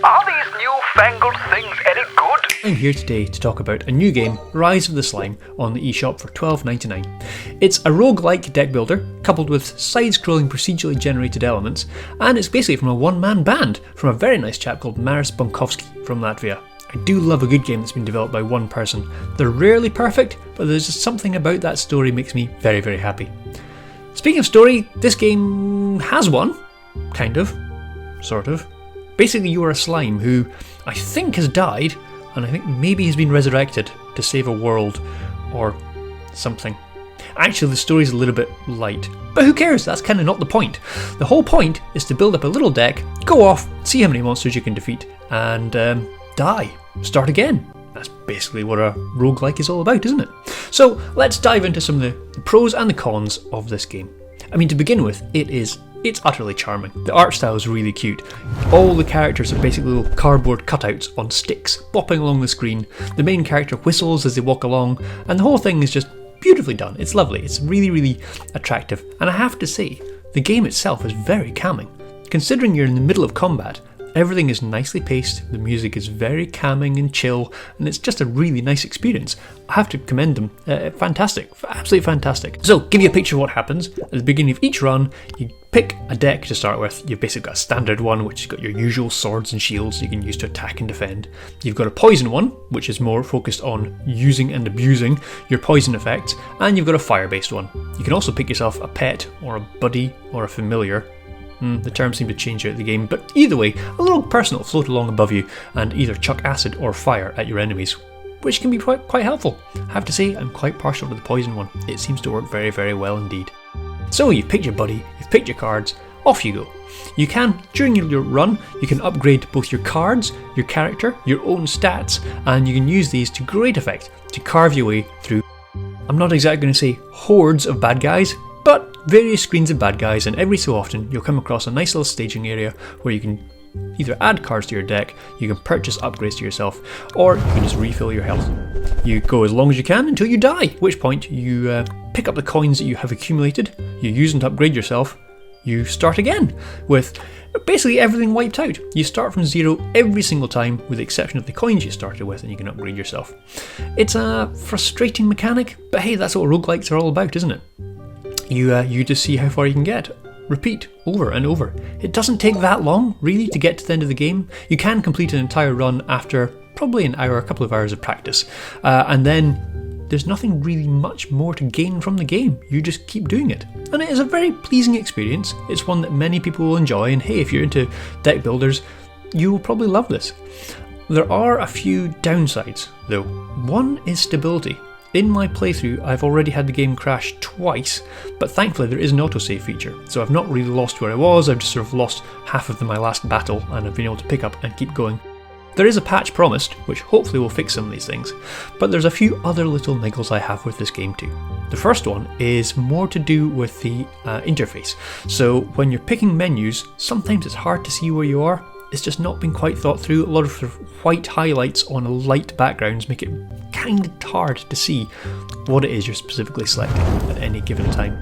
Are these newfangled things any good? I'm here today to talk about a new game, Rise of the Slime, on the eShop for $12.99. It's a roguelike deck builder, coupled with side-scrolling procedurally generated elements, and it's basically from a one-man band from a very nice chap called Maris Bunkovski from Latvia. I do love a good game that's been developed by one person. They're rarely perfect, but there's just something about that story makes me very, very happy. Speaking of story, this game has one. Kind of. Sort of. Basically, you are a slime who I think has died, and I think maybe has been resurrected to save a world, or something. Actually, the story's a little bit light, but who cares? That's kind of not the point. The whole point is to build up a little deck, go off, see how many monsters you can defeat, and die. Start again. That's basically what a roguelike is all about, isn't it? So let's dive into some of the pros and the cons of this game. I mean, to begin with, it's utterly charming. The art style is really cute. All the characters are basically little cardboard cutouts on sticks, bopping along the screen. The main character whistles as they walk along, and the whole thing is just beautifully done. It's lovely. It's really, really attractive. And I have to say, the game itself is very calming. Considering you're in the middle of combat, everything is nicely paced, the music is very calming and chill, and it's just a really nice experience. I have to commend them. Fantastic. Absolutely fantastic. So, give you a picture of what happens. At the beginning of each run, you pick a deck to start with. You've basically got a standard one, which has got your usual swords and shields you can use to attack and defend. You've got a poison one, which is more focused on using and abusing your poison effects. And you've got a fire-based one. You can also pick yourself a pet, or a buddy, or a familiar. The terms seem to change out the game, but either way, a little person will float along above you and either chuck acid or fire at your enemies, which can be quite helpful. I have to say, I'm quite partial to the poison one. It seems to work very, very well indeed. So you've picked your buddy, you've picked your cards, off you go. You can, during your run, you can upgrade both your cards, your character, your own stats, and you can use these to great effect to carve your way through, I'm not exactly going to say hordes of bad guys, but various screens of bad guys, and every so often you'll come across a nice little staging area where you can either add cards to your deck, you can purchase upgrades to yourself, or you can just refill your health. You go as long as you can until you die, at which point you pick up the coins that you have accumulated, you use them to upgrade yourself, you start again with basically everything wiped out. You start from zero every single time with the exception of the coins you started with, and you can upgrade yourself. It's a frustrating mechanic, but hey, that's what roguelikes are all about, isn't it? You just see how far you can get. Repeat over and over. It doesn't take that long, really, to get to the end of the game. You can complete an entire run after probably an hour, a couple of hours of practice. And then there's nothing really much more to gain from the game. You just keep doing it. And it is a very pleasing experience. It's one that many people will enjoy. And hey, if you're into deck builders, you will probably love this. There are a few downsides, though. One is stability. In my playthrough, I've already had the game crash twice, but thankfully there is an autosave feature, so I've not really lost where I was, I've just sort of lost half of my last battle, and I've been able to pick up and keep going. There is a patch promised, which hopefully will fix some of these things, but there's a few other little niggles I have with this game too. The first one is more to do with the interface. So when you're picking menus, sometimes it's hard to see where you are. It's just not been quite thought through. A lot of white highlights on light backgrounds make it kind of hard to see what it is you're specifically selecting at any given time.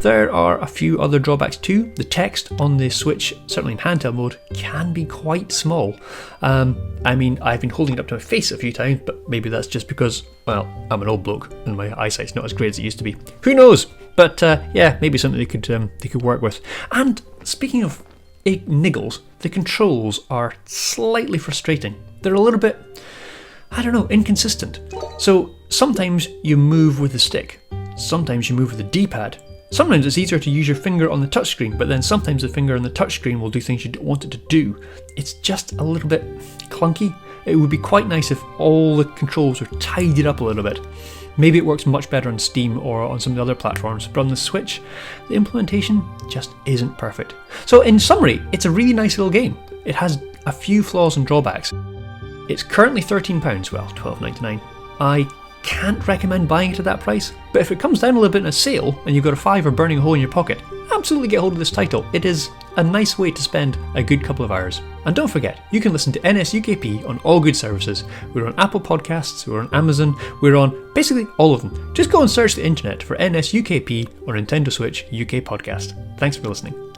There are a few other drawbacks too. The text on the Switch, certainly in handheld mode, can be quite small. I mean, I've been holding it up to my face a few times, but maybe that's just because, well, I'm an old bloke and my eyesight's not as great as it used to be. Who knows? But yeah, maybe something they could work with. And speaking of niggles, the controls are slightly frustrating. They're a little bit, I don't know, inconsistent. So sometimes you move with the stick, sometimes you move with the D-pad. Sometimes it's easier to use your finger on the touchscreen, but then sometimes the finger on the touchscreen will do things you don't want it to do. It's just a little bit clunky. It would be quite nice if all the controls were tidied up a little bit. Maybe it works much better on Steam or on some of the other platforms, but on the Switch, the implementation just isn't perfect. So in summary, it's a really nice little game. It has a few flaws and drawbacks. It's currently £13, well, $12.99. I can't recommend buying it at that price, but if it comes down a little bit in a sale and you've got a fiver burning a hole in your pocket, absolutely get hold of this title. It is a nice way to spend a good couple of hours. And don't forget, you can listen to NSUKP on all good services. We're on Apple Podcasts, we're on Amazon, we're on basically all of them. Just go and search the internet for NSUKP or Nintendo Switch UK Podcast. Thanks for listening.